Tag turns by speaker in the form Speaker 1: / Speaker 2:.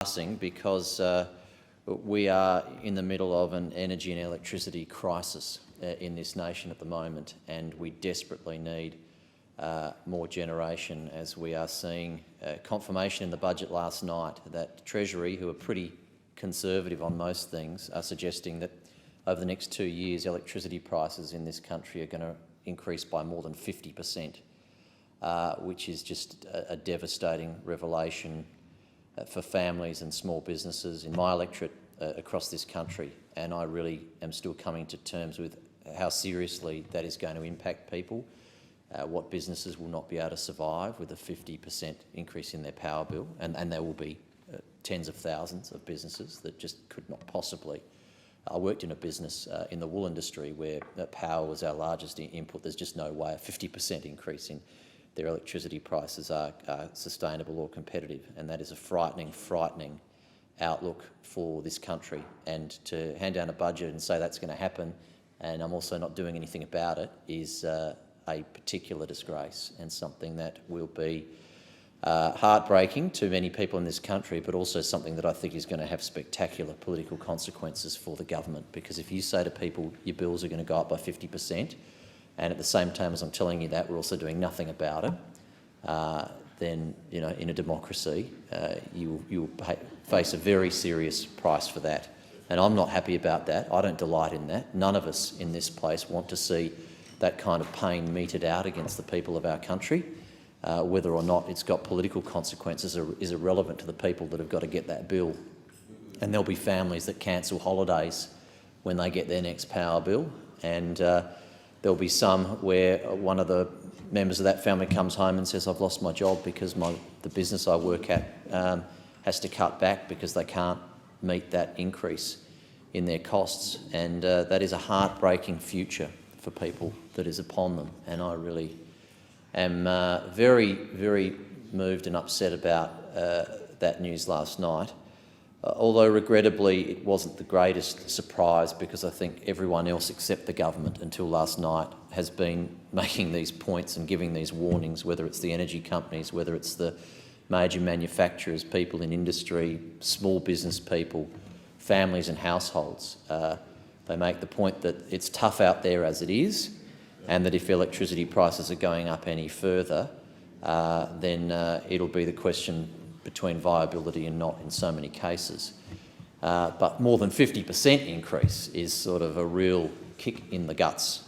Speaker 1: passing because we are in the middle of an energy and electricity crisis in this nation at the moment, and we desperately need more generation, as we are seeing confirmation in the budget last night that Treasury, who are pretty conservative on most things, are suggesting that over the next 2 years electricity prices in this country are going to increase by more than 50%, which is just a devastating revelation for families and small businesses in my electorate across this country. And I really am still coming to terms with how seriously that is going to impact people, what businesses will not be able to survive with a 50% increase in their power bill, and there will be tens of thousands of businesses that just could not possibly. I worked in a business in the wool industry where power was our largest input. There's just no way a 50% increase in their electricity prices are sustainable or competitive, and that is a frightening outlook for this country. And to hand down a budget and say that's going to happen, and I'm also not doing anything about it, is a particular disgrace and something that will be heartbreaking to many people in this country, but also something that I think is going to have spectacular political consequences for the government. Because if you say to people your bills are going to go up by 50%, and at the same time as I'm telling you that we're also doing nothing about it, then in a democracy you will face a very serious price for that. And I'm not happy about that. I don't delight in that. None of us in this place want to see that kind of pain meted out against the people of our country. Whether or not it's got political consequences is irrelevant to the people that have got to get that bill. And there'll be families that cancel holidays when they get their next power bill, and there'll be some where one of the members of that family comes home and says, I've lost my job because the business I work at has to cut back because they can't meet that increase in their costs. And that is a heartbreaking future for people that is upon them. And I really am very, very moved and upset about that news last night. Although regrettably it wasn't the greatest surprise, because I think everyone else except the government until last night has been making these points and giving these warnings, whether it's the energy companies, whether it's the major manufacturers, people in industry, small business people, families and households. They make the point that it's tough out there as it is, and that if electricity prices are going up any further, then it'll be the question between viability and not in so many cases. But more than 50% increase is sort of a real kick in the guts